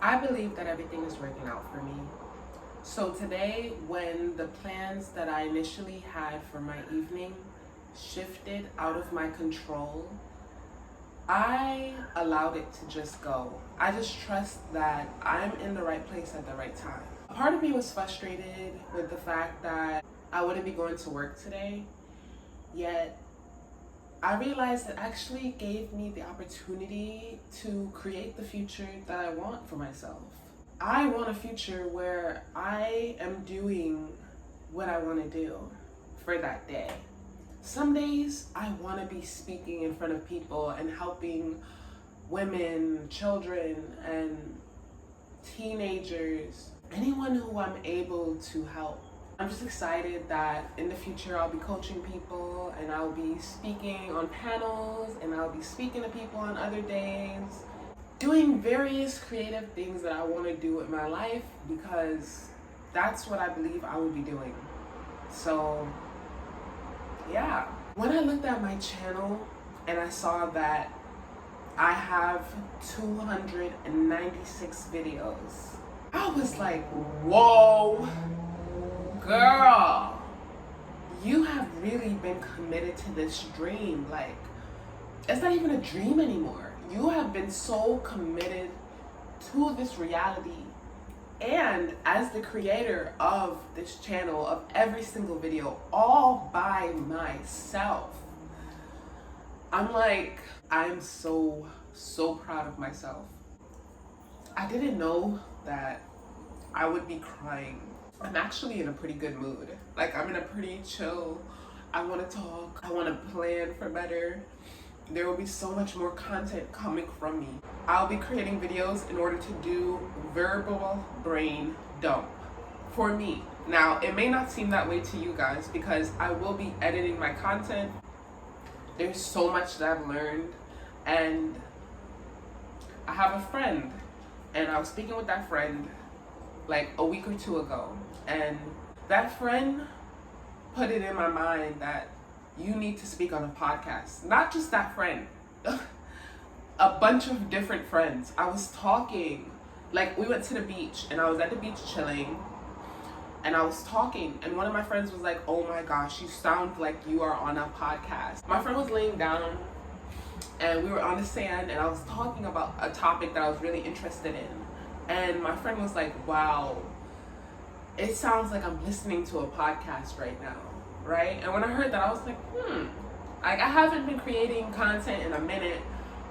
I believe that everything is working out for me. So today, when the plans that I initially had for my evening shifted out of my control, I allowed it to just go. I just trust that I'm in the right place at the right time. Part of me was frustrated with the fact that I wouldn't be going to work today, yet I realized it actually gave me the opportunity to create the future that I want for myself. I want a future where I am doing what I want to do for that day. Some days I want to be speaking in front of people and helping women, children, and teenagers, anyone who I'm able to help. I'm just excited that in the future I'll be coaching people and I'll be speaking on panels and I'll be speaking to people on other days, doing various creative things that I want to do with my life because that's what I believe I will be doing. So yeah, when I looked at my channel and I saw that I have 296 videos, I was like, whoa, girl, you have really been committed to this dream. Like, it's not even a dream anymore. You have been so committed to this reality. And as the creator of this channel, of every single video, all by myself, I'm like, I'm so proud of myself. I didn't know that I would be crying. I'm actually in a pretty good mood. Like, I'm in a pretty chill, I want to talk, I want to plan for better. There will be so much more content coming from me. I'll be creating videos in order to do verbal brain dump for me. Now, it may not seem that way to you guys because I will be editing my content. There's so much that I've learned, and I have a friend, and I was speaking with that friend like a week or two ago, and that friend put it in my mind that you need to speak on a podcast. Not just that friend, a bunch of different friends. I was talking, like, we went to the beach and I was at the beach chilling and I was talking, and one of my friends was like, oh my gosh, you sound like you are on a podcast. My friend was laying down and we were on the sand and I was talking about a topic that I was really interested in, and my friend was like, wow, it sounds like I'm listening to a podcast right now, right? And when I heard that, I was like, like, I haven't been creating content in a minute,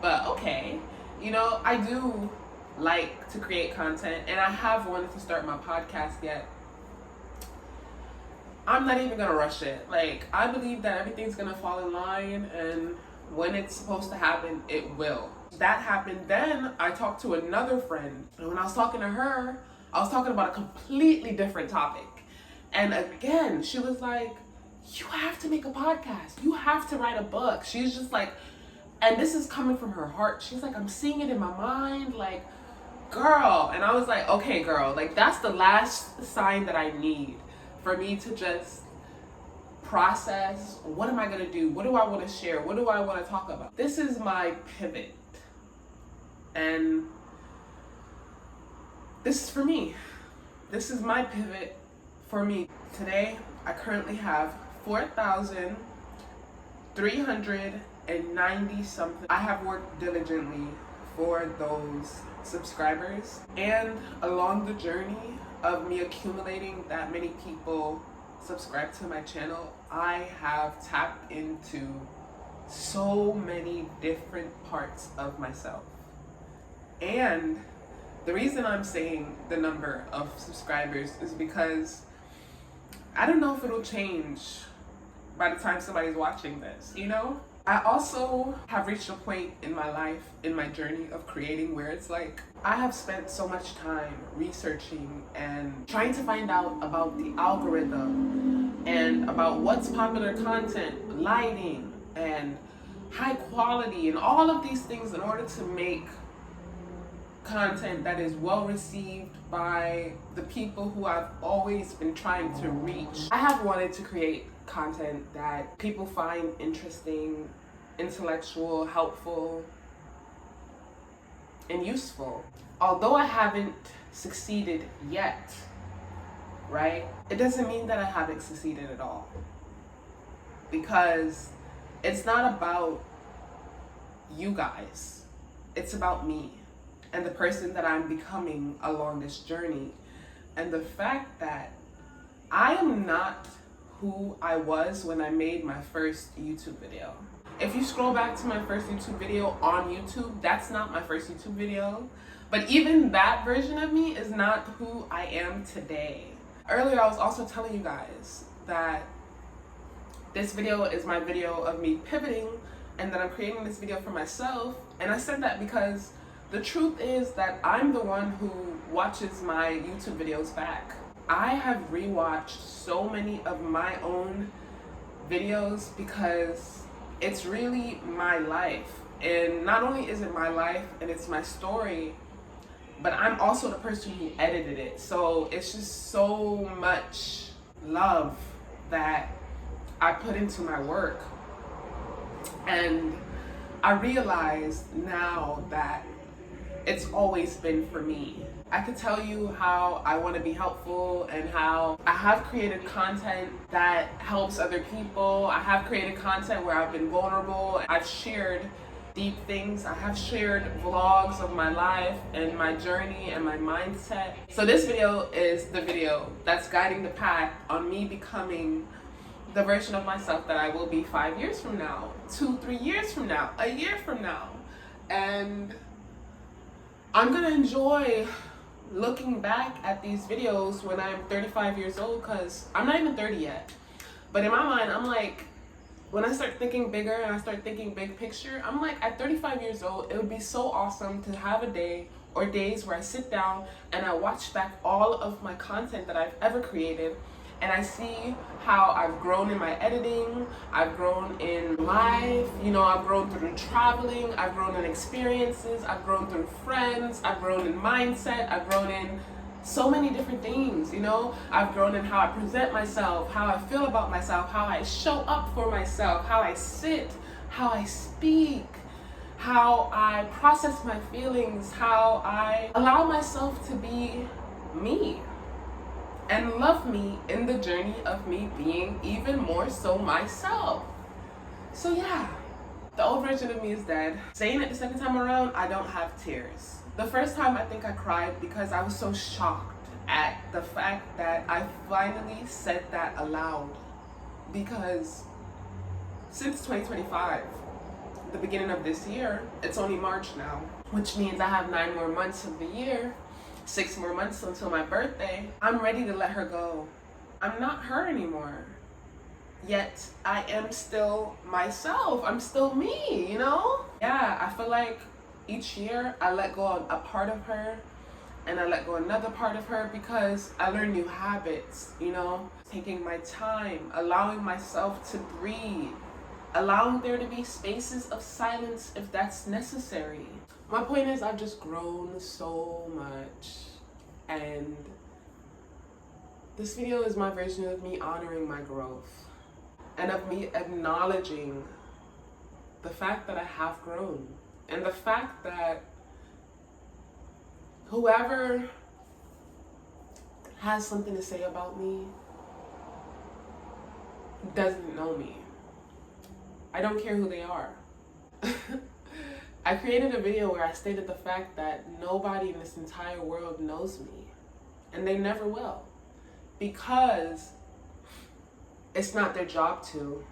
but okay, you know, I do like to create content and I have wanted to start my podcast, yet I'm not even gonna rush it. Like, I believe that everything's gonna fall in line, and when it's supposed to happen, it will. That happened. Then I talked to another friend, and when I was talking to her, I was talking about a completely different topic. And again, she was like, you have to make a podcast. You have to write a book. She's just like, and this is coming from her heart. She's like, I'm seeing it in my mind, like, girl. And I was like, okay, girl, like, that's the last sign that I need for me to just process, what am I gonna do? What do I wanna share? What do I wanna talk about? This is my pivot. And this is for me. This is my pivot for me. Today, I currently have 4,390 something. I have worked diligently for those subscribers, and along the journey of me accumulating that many people subscribe to my channel, I have tapped into so many different parts of myself. And the reason I'm saying the number of subscribers is because I don't know if it'll change by the time somebody's watching this, you know? I also have reached a point in my life, in my journey of creating, where it's like, I have spent so much time researching and trying to find out about the algorithm and about what's popular content, lighting, and high quality, and all of these things in order to make content that is well received by the people who I've always been trying to reach. I have wanted to create content that people find interesting, intellectual, helpful, and useful. although I haven't succeeded yet, right? It doesn't mean that I haven't succeeded at all. Because it's not about you guys. It's about me and the person that I'm becoming along this journey. And the fact that I am not who I was when I made my first YouTube video. If you scroll back to my first YouTube video on YouTube, that's not my first YouTube video. But even that version of me is not who I am today. Earlier, I was also telling you guys that this video is my video of me pivoting and that I'm creating this video for myself. And I said that because the truth is that I'm the one who watches my YouTube videos back. I have rewatched so many of my own videos because it's really my life. And not only is it my life and it's my story, but I'm also the person who edited it. So it's just so much love that I put into my work. And I realize now that it's always been for me. I could tell you how I want to be helpful and how I have created content that helps other people. I have created content where I've been vulnerable. I've shared deep things. I have shared vlogs of my life and my journey and my mindset. So this video is the video that's guiding the path on me becoming the version of myself that I will be 5 years from now, 2-3 years from now, a year from now. And I'm gonna enjoy looking back at these videos when I'm 35 years old, because I'm not even 30 yet. But in my mind, I'm like, when I start thinking bigger and I start thinking big picture, I'm like, at 35 years old, it would be so awesome to have a day or days where I sit down and I watch back all of my content that I've ever created, and I see how I've grown in my editing, I've grown in life, I've grown through traveling, I've grown in experiences, I've grown through friends, I've grown in mindset, I've grown in so many different things, I've grown in how I present myself, how I feel about myself, how I show up for myself, how I sit, how I speak, how I process my feelings, how I allow myself to be me and love me in the journey of me being even more so myself. So yeah, the old version of me is dead. Saying it the second time around, I don't have tears. The first time I think I cried because I was so shocked at the fact that I finally said that aloud. Because since 2025, the beginning of this year, it's only March now, which means I have 9 more months of the year, 6 more months until my birthday. I'm ready to let her go. I'm not her anymore. Yet I am still myself. I'm still me, Yeah, I feel like each year I let go of a part of her and I let go another part of her because I learn new habits, taking my time, allowing myself to breathe, allowing there to be spaces of silence if that's necessary. My point is, I've just grown so much, and this video is my version of me honoring my growth and of me acknowledging the fact that I have grown and the fact that whoever has something to say about me doesn't know me. I don't care who they are. I created a video where I stated the fact that nobody in this entire world knows me, and they never will, because it's not their job to.